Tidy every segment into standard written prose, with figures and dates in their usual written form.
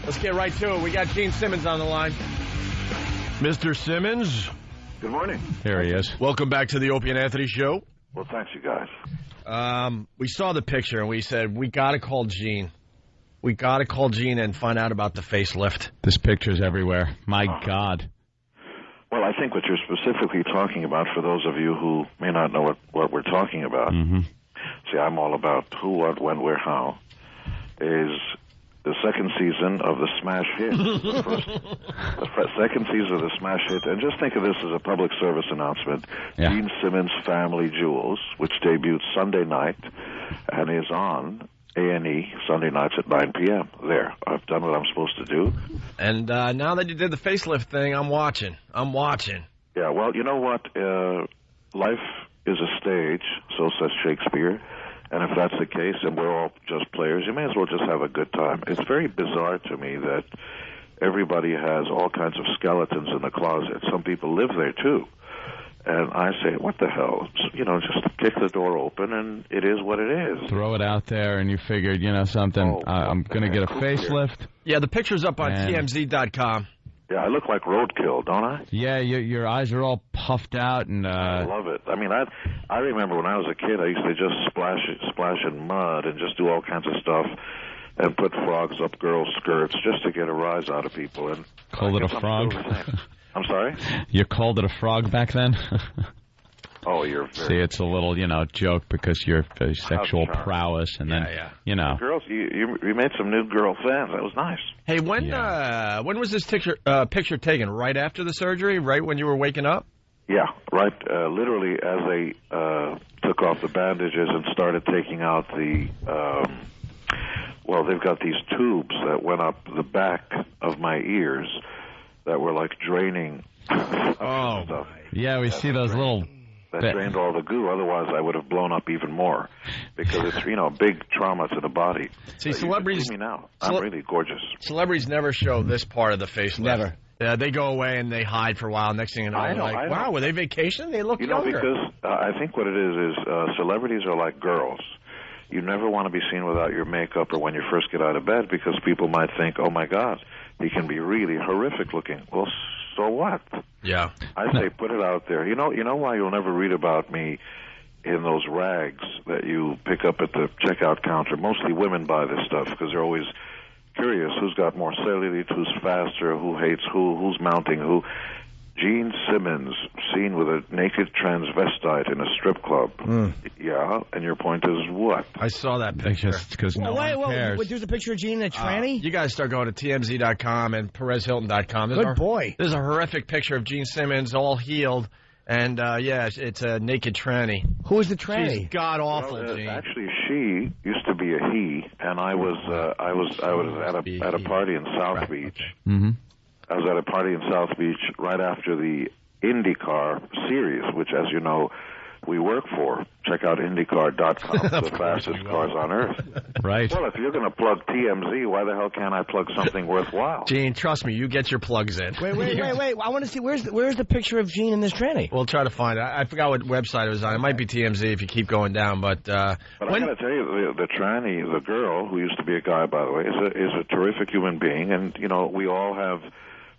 Let's get right to it. We got Gene Simmons on the line. Mr. Simmons. Good morning. There he is. Welcome back to the Opie and Anthony Show. Well, thanks, you guys. We saw the picture, and we said, we got to call Gene. We got to call Gene and find out about the facelift. This picture's everywhere. My God. Well, I think what you're specifically talking about, for those of you who may not know what we're talking about, see, I'm all about who, what, when, where, how, is the second season of the smash hit. The second season of the smash hit. And just think of this as a public service announcement. Yeah. Gene Simmons' Family Jewels, which debuted Sunday night and is on A&E Sunday nights at 9 p.m. There. I've done what I'm supposed to do. And now that you did the facelift thing, I'm watching. Yeah, well, you know what? Life is a stage, so says Shakespeare. And if that's the case, and we're all just players, you may as well just have a good time. It's very bizarre to me that everybody has all kinds of skeletons in the closet. Some people live there, too. And I say, what the hell? You know, just kick the door open, and it is what it is. Throw it out there, and you figured, you know, something, I'm going to get a facelift. Yeah, the picture's up on TMZ.com. Yeah, I look like roadkill, don't I? Yeah, your eyes are all puffed out, and I love it. I mean, I remember when I was a kid, I used to just splash in mud and just do all kinds of stuff and put frogs up girls' skirts just to get a rise out of people. And called it a frog? I'm sorry? You called it a frog back then? Oh, you're very... See, it's a little, joke because your sexual prowess, and then, Girls, you made some new girl fans. That was nice. Hey, when was this picture taken? Right after the surgery? Right when you were waking up? Yeah, right. Literally, as they took off the bandages and started taking out the... they've got these tubes that went up the back of my ears that were like draining stuff. Yeah, we see those little... That drained all the goo. Otherwise, I would have blown up even more because it's, big trauma to the body. See, celebrities... You can see me now. I'm really gorgeous. Celebrities never show this part of the facelift. Never. Yeah, they go away and they hide for a while. Next thing you know, wow, were they vacationing? They look younger. Because I think what it is celebrities are like girls. You never want to be seen without your makeup or when you first get out of bed because people might think, oh, my God, he can be really horrific looking. Well, so what? Yeah. I say put it out there. You know why you'll never read about me in those rags that you pick up at the checkout counter? Mostly women buy this stuff because they're always curious who's got more cellulite, who's faster, who hates who's mounting who. Gene Simmons seen with a naked transvestite in a strip club. Yeah, and your point is what? I saw that picture. Because no one cares. Wait, there's a picture of Gene in a tranny? You guys start going to TMZ.com and PerezHilton.com. Good boy. There's a horrific picture of Gene Simmons all healed. And, it's a naked tranny. Who is the tranny? She's god-awful, Gene. Actually, she used to be a he, and I was at a party in South Beach. Mm-hmm. I was at a party in South Beach right after the IndyCar series, which, as you know, we work for. Check out IndyCar.com, the fastest cars on Earth. Right. Well, if you're going to plug TMZ, why the hell can't I plug something worthwhile? Gene, trust me, you get your plugs in. Wait. I want to see, where's the picture of Gene in this tranny? We'll try to find it. I forgot what website it was on. It might be TMZ if you keep going down, but I got to tell you, the tranny, the girl, who used to be a guy, by the way, is a terrific human being, and, we all have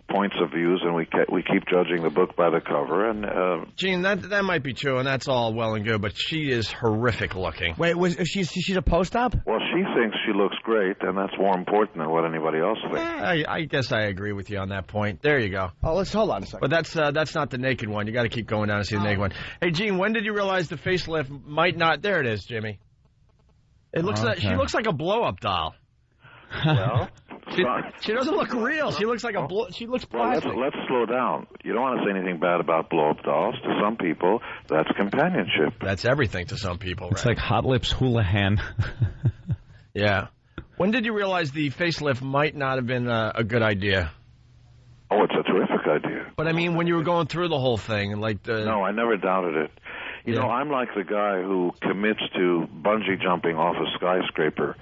points of views, and we keep judging the book by the cover. And Gene, that might be true, and that's all well and good, but she is horrific looking. Wait, she's a post-op? Well, she thinks she looks great, and that's more important than what anybody else thinks. I guess I agree with you on that point. There you go. Oh, let's hold on a second. But that's not the naked one. You got to keep going down and see the naked one. Hey, Gene, when did you realize the facelift might not? There it is, Jimmy. It looks like she looks like a blow-up doll. Well, she doesn't look real. She looks like she looks plastic. Well, let's slow down. You don't want to say anything bad about blow-up dolls. To some people, that's companionship. That's everything to some people. It's like Hot Lips Houlihan. Yeah. When did you realize the facelift might not have been a good idea? Oh, it's a terrific idea. But I mean, when you were going through the whole thing, No, I never doubted it. I'm like the guy who commits to bungee jumping off a skyscraper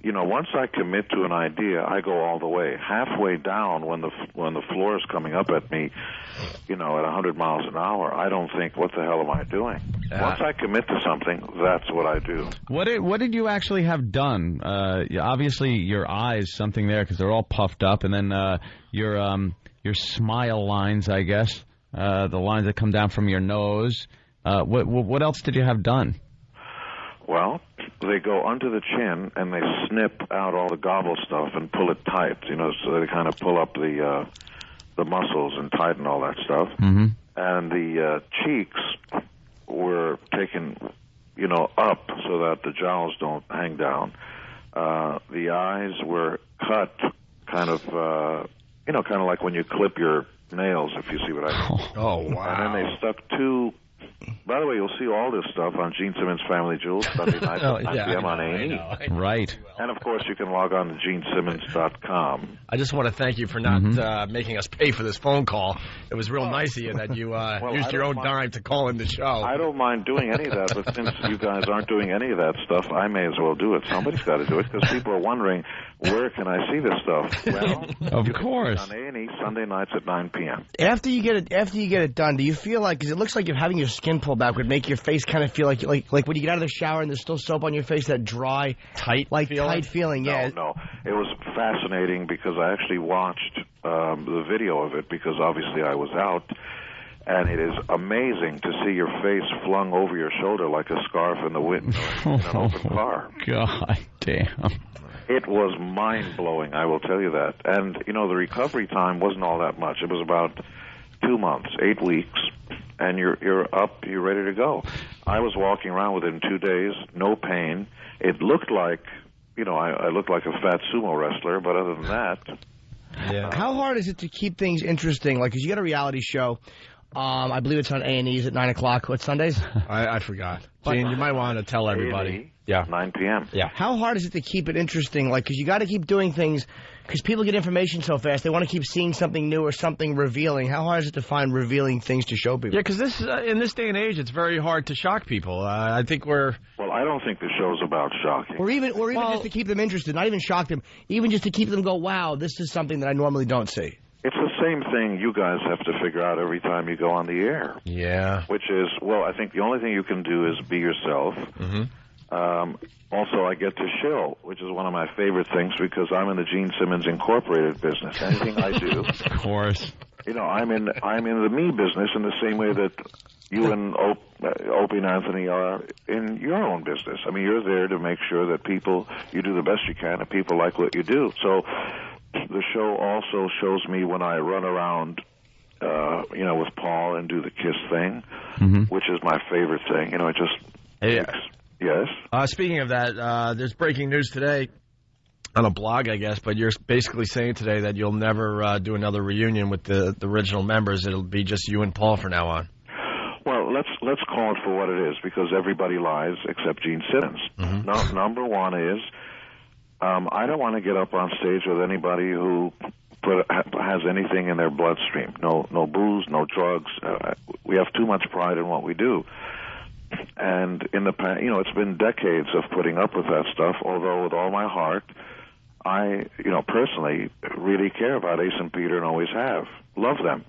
once I commit to an idea, I go all the way. Halfway down, when the floor is coming up at me, at 100 miles an hour, I don't think, what the hell am I doing? Once I commit to something, that's what I do. What did you actually have done? Obviously, your eyes, something there, because they're all puffed up, and then your smile lines, I guess, the lines that come down from your nose. What else did you have done? Well, they go under the chin and they snip out all the gobble stuff and pull it tight, so they kind of pull up the muscles and tighten all that stuff. Mm-hmm. And the cheeks were taken, up so that the jowls don't hang down. The eyes were cut kind of like when you clip your nails, if you see what I mean. Oh, wow. And then they stuck two... By the way, you'll see all this stuff on Gene Simmons' Family Jewels, Sunday night at 9 p.m. on A&E. Right. And, of course, you can log on to GeneSimmons.com. I just want to thank you for not making us pay for this phone call. It was real nice of you that you used your own dime to call in the show. I don't mind doing any of that, but since you guys aren't doing any of that stuff, I may as well do it. Somebody's got to do it, because people are wondering, where can I see this stuff? Well, of course. On A&E, Sunday nights at 9 p.m. After you get it done, do you feel like, because it looks like you're having your skin pulled back, would make your face kind of feel like when you get out of the shower and there's still soap on your face, that dry, tight feeling. Yeah. No, it was fascinating because I actually watched the video of it, because obviously I was out, and it is amazing to see your face flung over your shoulder like a scarf in the wind in an open car. God damn. It was mind-blowing, I will tell you that. And, the recovery time wasn't all that much. It was about 2 months, 8 weeks, and you're up, you're ready to go. I was walking around within 2 days, no pain. It looked like, I looked like a fat sumo wrestler, but other than that... Yeah. How hard is it to keep things interesting? Like, because you got a reality show. I believe it's on A&E's at 9 o'clock. What, Sundays? I forgot. Gene, you might want to tell everybody. Yeah. 9 p.m. Yeah. How hard is it to keep it interesting? Like, because you got to keep doing things, because people get information so fast. They want to keep seeing something new or something revealing. How hard is it to find revealing things to show people? Yeah, because in this day and age, it's very hard to shock people. I think we're... Well, I don't think the show's about shocking. Or even just to keep them interested, not even shock them, even just to keep them go, wow, this is something that I normally don't see. It's the same thing you guys have to figure out every time you go on the air. Yeah. Which is, I think the only thing you can do is be yourself. Mm-hmm. Also, I get to shill, which is one of my favorite things, because I'm in the Gene Simmons Incorporated business. Anything I do... Of course. I'm in the me business in the same way that you and Opie and Anthony are in your own business. I mean, you're there to make sure that you do the best you can and people like what you do. So the show also shows me when I run around, with Paul and do the kiss thing, which is my favorite thing. It just... Yes? Speaking of that, there's breaking news today on a blog, I guess, but you're basically saying today that you'll never do another reunion with the original members. It'll be just you and Paul from now on. Well, let's call it for what it is, because everybody lies except Gene Simmons. Mm-hmm. Number one is, I don't want to get up on stage with anybody who has anything in their bloodstream. No booze, no drugs. We have too much pride in what we do. And in the past, it's been decades of putting up with that stuff, although with all my heart, I, personally really care about Ace and Peter and always have. Love them.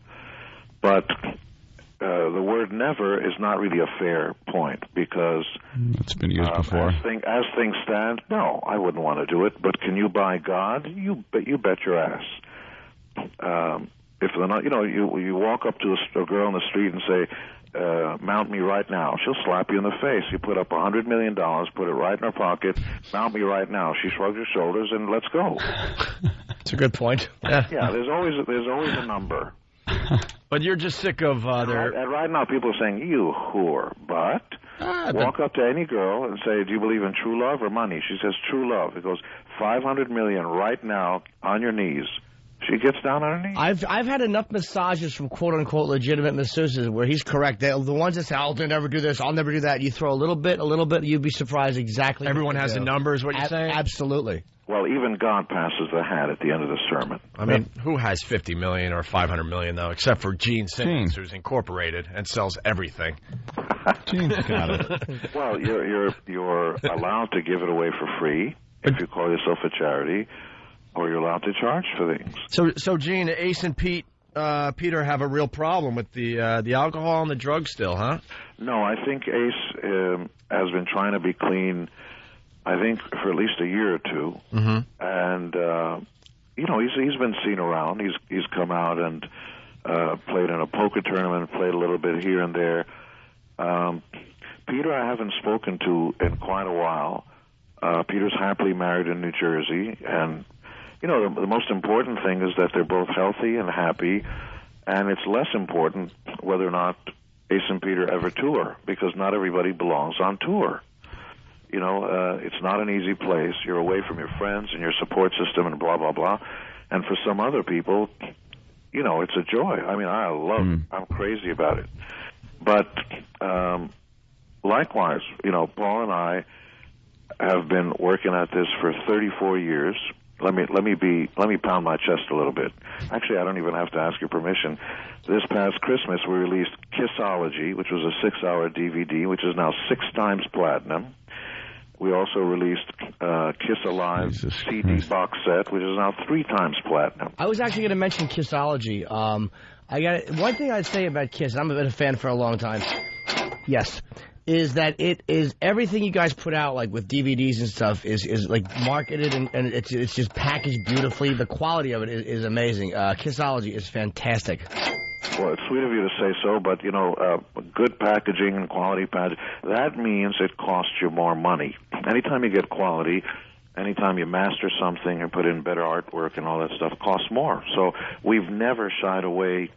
But the word never is not really a fair point, because... It's been used before. As things stand, no, I wouldn't want to do it. But can you buy God? You bet your ass. If they're not, you walk up to a girl in the street and say, mount me right now. She'll slap you in the face. You put up $100 million, put it right in her pocket, mount me right now. She shrugs her shoulders and let's go. That's a good point. Yeah, there's always a number. But you're just sick of and right now people are saying, you whore, but walk up to any girl and say, do you believe in true love or money? She says true love. It goes, $500 million right now on your knees. She gets down on her knees. I've had enough massages from quote-unquote legitimate masseuses where he's correct. The ones that say, I'll never do this, I'll never do that. You throw a little bit, you'd be surprised exactly. Everyone has a number is what you're saying? Absolutely. Well, even God passes the hat at the end of the sermon. I mean, who has $50 million or $500 million, though, except for Gene Simmons, who's incorporated and sells everything? Gene's got it. Well, you're allowed to give it away for free. if you call yourself a charity, or you're allowed to charge for things. So Gene, Ace and Peter have a real problem with the alcohol and the drugs still, huh? No, I think Ace has been trying to be clean, I think, for at least a year or two. Mm-hmm. And, he's been seen around. He's come out and played in a poker tournament, played a little bit here and there. Peter I haven't spoken to in quite a while. Peter's happily married in New Jersey, and the most important thing is that they're both healthy and happy, and it's less important whether or not Ace and Peter ever tour, because not everybody belongs on tour. It's not an easy place. You're away from your friends and your support system and blah, blah, blah. And for some other people, it's a joy. I mean, I love it. I'm crazy about it. But likewise, Paul and I have been working at this for 34 years. Let me pound my chest a little bit. Actually, I don't even have to ask your permission. This past Christmas, we released Kissology, which was a 6-hour DVD, which is now 6 times platinum. We also released Kiss Alive CD box set, which is now 3 times platinum. I was actually going to mention Kissology. I got one thing I'd say about Kiss, and I've been a fan for a long time. Yes. Is that it is everything you guys put out, like with DVDs and stuff, is like marketed and it's just packaged beautifully. The quality of it is amazing. Kissology is fantastic. Well, it's sweet of you to say so, but good packaging and quality packaging, that means it costs you more money. Anytime you get quality, anytime you master something and put in better artwork and all that stuff, costs more. So we've never shied away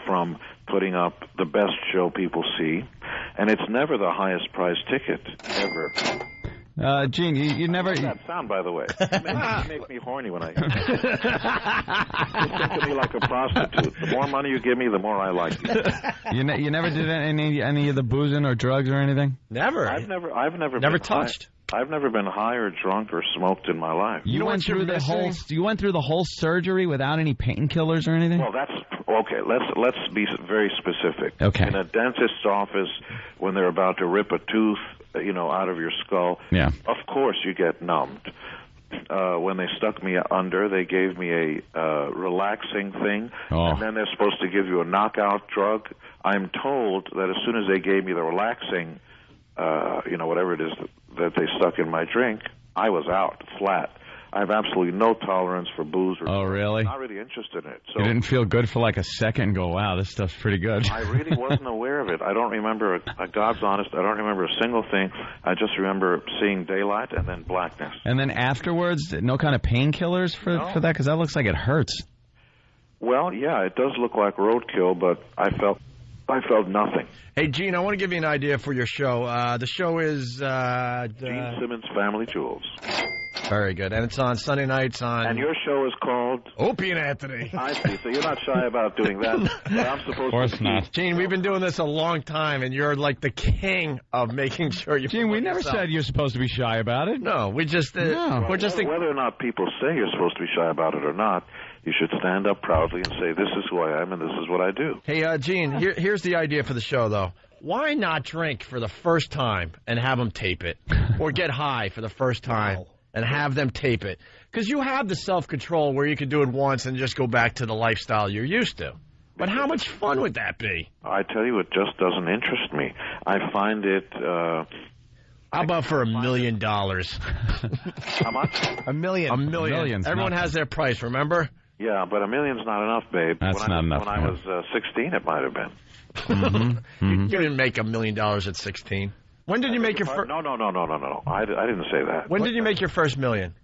from putting up the best show people see, and it's never the highest price ticket, ever. Gene, you never... That sound, by the way. You make me horny when I hear it. You think of me like a prostitute. The more money you give me, the more I like you. You never did any of the boozing or drugs or anything? Never. I've never been touched. I've never been high or drunk or smoked in my life. You went through the whole surgery without any painkillers or anything? Well, that's okay. Let's be very specific. Okay. In a dentist's office, when they're about to rip a tooth, out of your skull, of course you get numbed. When they stuck me under, they gave me a relaxing thing, and then they're supposed to give you a knockout drug. I'm told that as soon as they gave me the relaxing, whatever it is that they stuck in my drink, I was out flat. I have absolutely no tolerance for booze. Oh, really? I'm not really interested in it. So you didn't feel good for like a second and go, wow, this stuff's pretty good. I really wasn't aware of it. I don't remember, God's honest, I don't remember a single thing. I just remember seeing daylight and then blackness. And then afterwards, no kind of painkillers for that? Because that looks like it hurts. Well, yeah, it does look like roadkill, but I felt nothing. Hey, Gene, I want to give you an idea for your show. The show is... Gene Simmons' Family Jewels. Very good. And it's on Sunday nights on... And your show is called... Opie and Anthony. I see. So you're not shy about doing that. But I'm supposed to... Of course not. Gene, we've been doing this a long time, and you're like the king of making sure you... Gene, we never said you're supposed to be shy about it. No, we just... we're just... Whether or not people say you're supposed to be shy about it or not, you should stand up proudly and say, this is who I am and this is what I do. Hey, Gene, here's the idea for the show, though. Why not drink for the first time and have them tape it? Or get high for the first time and have them tape it? Because you have the self-control where you can do it once and just go back to the lifestyle you're used to. But how much fun would that be? I tell you, it just doesn't interest me. I find it... How about for $1 million? How much? $1 million. $1 million. Everyone has their price, remember? Yeah, but $1 million's not enough, babe. That's not enough. When I was 16, it might have been. You didn't make $1 million at 16. When did you make your first? No. I didn't say that. When did you make your first million?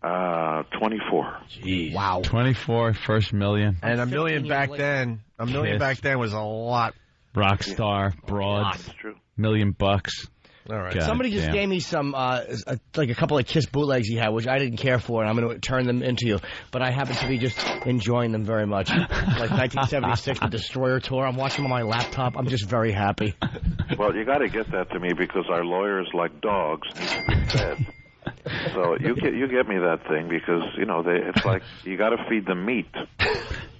24. Jeez. Wow. 24, first million. And $1 million back then. $1 million back then was a lot. Rock star, broad. That's true. $1 million. All right. God, somebody just gave me some, like a couple of Kiss bootlegs he had, which I didn't care for, and I'm going to turn them into you. But I happen to be just enjoying them very much. Like 1976, the Destroyer Tour. I'm watching them on my laptop. I'm just very happy. Well, you got to get that to me because our lawyers, like dogs, need to be fed. So you get me that thing because it's like you got to feed them meat.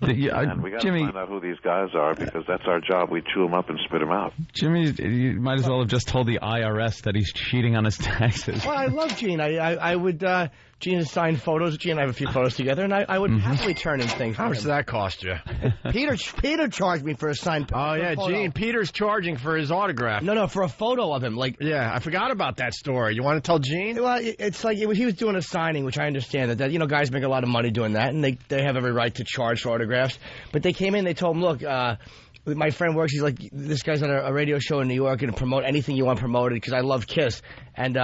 And we got to find out who these guys are because that's our job. We chew them up and spit them out. Jimmy, you might as well have just told the IRS that he's cheating on his taxes. Well, I love Gene. I would. Gene has signed photos. Gene and I have a few photos together, and I would happily turn in things. How much does that cost you? Peter charged me for a signed. Oh yeah, Gene. Peter's charging for his autograph. No, for a photo of him. Yeah, I forgot about that story. You want to tell Gene? Well, it's like he was doing a signing, which I understand that guys make a lot of money doing that, and they have every right to charge for autographs. But they came in, they told him, look. My friend works. He's like, this guy's on a radio show in New York and promote anything you want promoted because I love Kiss. And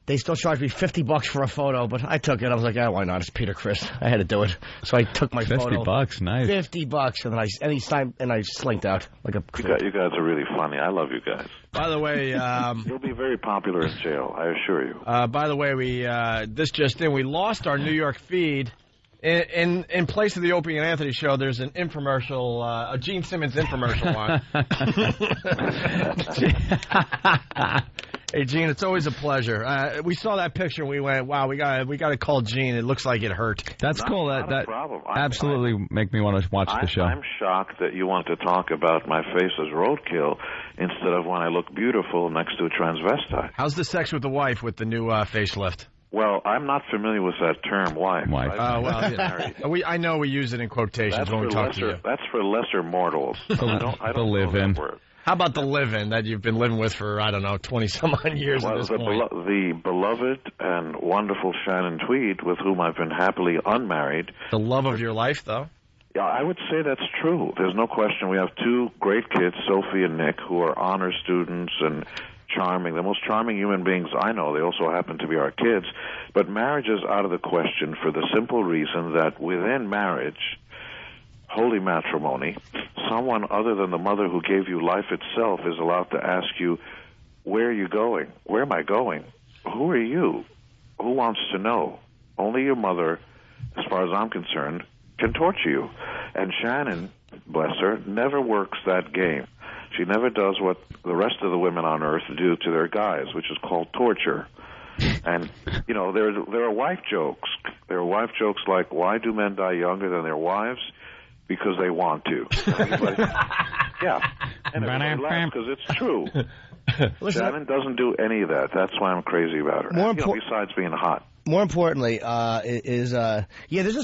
they still charged me $50 for a photo, but I took it. I was like, why not? It's Peter Criss. I had to do it. So I took my photo. $50, nice. $50, and then he signed, and I slinked out like a. You guys are really funny. I love you guys. By the way, you'll be very popular in jail. I assure you. By the way, this just in, we lost our New York feed. In place of the Opie and Anthony show, there's an infomercial, a Gene Simmons infomercial on. Hey, Gene, it's always a pleasure. We saw that picture and we went, wow, we got to call Gene. It looks like it hurt. That's cool. That problem. Absolutely make me want to watch the show. I'm shocked that you want to talk about my face as roadkill instead of when I look beautiful next to a transvestite. How's the sex with the wife with the new facelift? Well, I'm not familiar with that term, wife. I know we use it in quotations when we talk to you. That's for lesser mortals. I don't know that word. How about the live-in that you've been living with for, 20-some-odd years at this point? The beloved and wonderful Shannon Tweed, with whom I've been happily unmarried. The love of your life, though? Yeah, I would say that's true. There's no question. We have two great kids, Sophie and Nick, who are honor students and charming, the most charming human beings I know. They also happen to be our kids. But marriage is out of the question for the simple reason that within marriage, holy matrimony, someone other than the mother who gave you life itself is allowed to ask you, where are you going? Where am I going? Who are you? Who wants to know? Only your mother, as far as I'm concerned, can torture you. And Shannon, bless her, never works that game. She never does what the rest of the women on earth do to their guys, which is called torture. And, there are wife jokes. There are wife jokes like, why do men die younger than their wives? Because they want to. Yeah. And everybody laughs because it's true. Shannon doesn't do any of that. That's why I'm crazy about her. Besides being hot. More importantly, there's a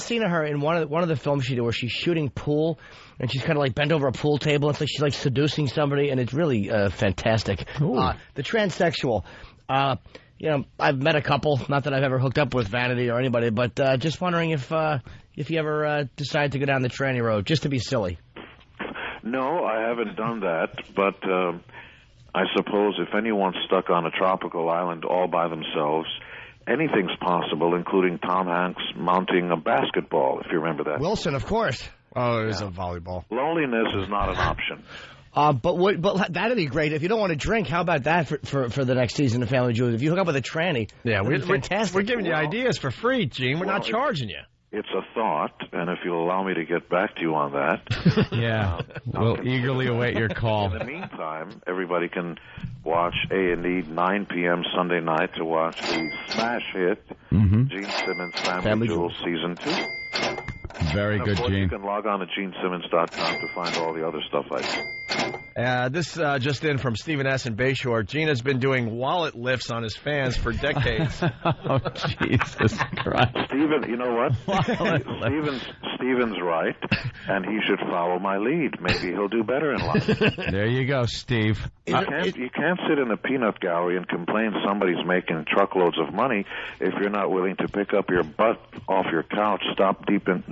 scene of her in one of the films she did where she's shooting pool, and she's kind of like bent over a pool table. It's like she's like seducing somebody, and it's really fantastic. The transsexual. I've met a couple. Not that I've ever hooked up with Vanity or anybody, but just wondering if you ever decide to go down the tranny road just to be silly. No, I haven't done that, but I suppose if anyone's stuck on a tropical island all by themselves, anything's possible, including Tom Hanks mounting a basketball, if you remember that. Wilson, of course. Oh, it was a volleyball. Loneliness is not an option. But that'd be great. If you don't want to drink, how about that for the next season of Family Jewels? If you hook up with a tranny, we're fantastic. We're giving you ideas for free, Gene. We're not charging you. It's a thought, and if you'll allow me to get back to you on that. Yeah, we'll eagerly await your call. In the meantime, everybody can watch A&E 9 p.m. Sunday night to watch the smash hit, Gene Simmons Family Jewels Season 2. Very good, Gene. You can log on to GeneSimmons.com to find all the other stuff I do. This just in from Stephen S. in Bayshore. Gene has been doing wallet lifts on his fans for decades. Oh, Jesus Christ. Stephen, you know what? Stephen's right, and he should follow my lead. Maybe he'll do better in life. There you go, Steve. You can't sit in a peanut gallery and complain somebody's making truckloads of money if you're not willing to pick up your butt off your couch, stop dipping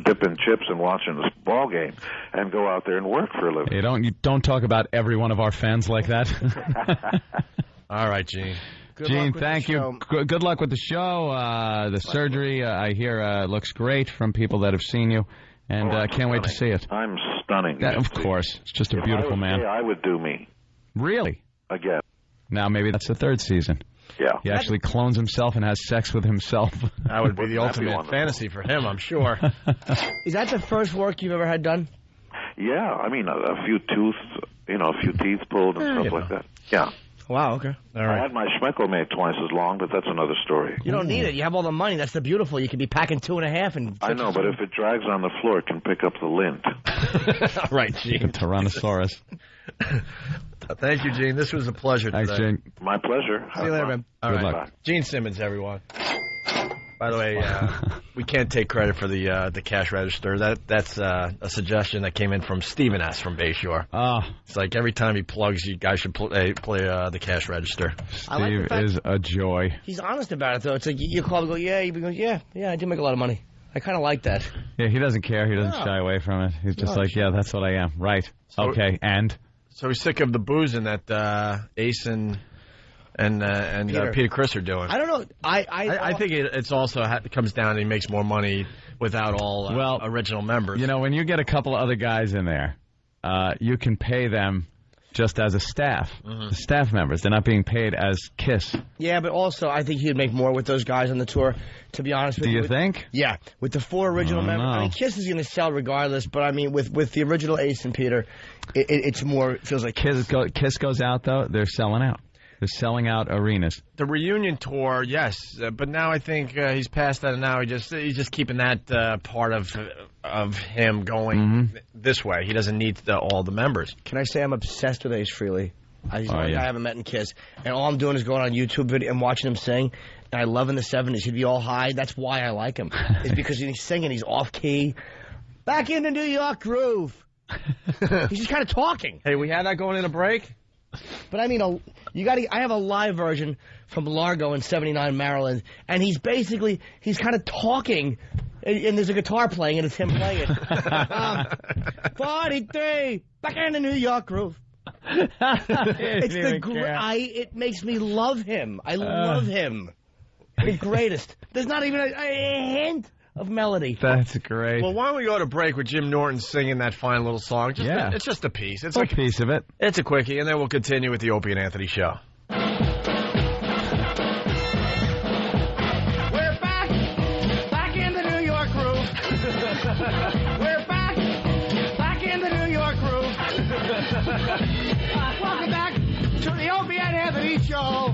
chips and watching this ball game, and go out there and work for a living. You don't talk about every one of our fans like that. All right, Gene. Gene, thank you. Good luck with the show. The surgery, I hear, looks great from people that have seen you, and can't wait to see it. I'm stunning. Of course. It's just a beautiful man. I would do me. Really? Again. Now maybe that's the third season. Yeah. He actually clones himself and has sex with himself. That would be the ultimate fantasy for him, I'm sure. Is that the first work you've ever had done? Yeah, I mean, a few teeth pulled and stuff like that. Yeah. Wow, okay. All I right. had my Schmeckel made twice as long, but that's another story. You don't need it. You have all the money. That's the beautiful. You could be packing 2.5 and. I know, but if it drags on the floor, it can pick up the lint. All right, Gene. Tyrannosaurus. Thank you, Gene. This was a pleasure today. Thanks, Gene. My pleasure. See you later, man. All Good right. luck. Gene Simmons, everyone. By the way, we can't take credit for the cash register. That's a suggestion that came in from Stephen S. from Bayshore. It's like every time he plugs, you guys should play the cash register. Steve is a joy. He's honest about it, though. It's like you call and go, yeah. He goes, yeah, I do make a lot of money. I kind of like that. Yeah, he doesn't care. He doesn't No. shy away from it. He's just like, yeah, that's what I am. Right. Okay, and? So he's sick of the boozing that Ace and Peter Criss are doing. I don't know. I think it's also it comes down and he makes more money without all original members. You know, when you get a couple of other guys in there, you can pay them just as a staff, staff members. They're not being paid as Kiss. Yeah, but also I think he'd make more with those guys on the tour, to be honest with you. Do you think? Yeah, with the 4 original members. No. I mean, Kiss is going to sell regardless, but I mean, with the original Ace and Peter, it's more, it feels like Kiss goes out, though, they're selling out. They're selling out arenas. The reunion tour, yes, but now I think he's past that, and now he's just keeping that part of him going this way. He doesn't need all the members. Can I say I'm obsessed with Ace Frehley? He's the only yeah. guy I haven't met in Kiss, and all I'm doing is going on YouTube video and watching him sing. And I love in the 70s he'd be all high. That's why I like him. It's because he's singing, he's off key. Back in the New York groove. He's just kind of talking. Hey, we had that going in a break. But I mean, I have a live version from Largo in '79, Maryland, and he's kind of talking, and there's a guitar playing, and it's him playing it. 43, back in the New York groove. It makes me love him. I love him. The greatest. There's not even a hint of melody. That's great. Well, why don't we go to break with Jim Norton singing that fine little song? It's just a piece. It's a like piece of it. It's a quickie, and then we'll continue with the Opie and Anthony show. We're back in the New York groove. We're back in the New York groove. Welcome back to the Opie and Anthony show.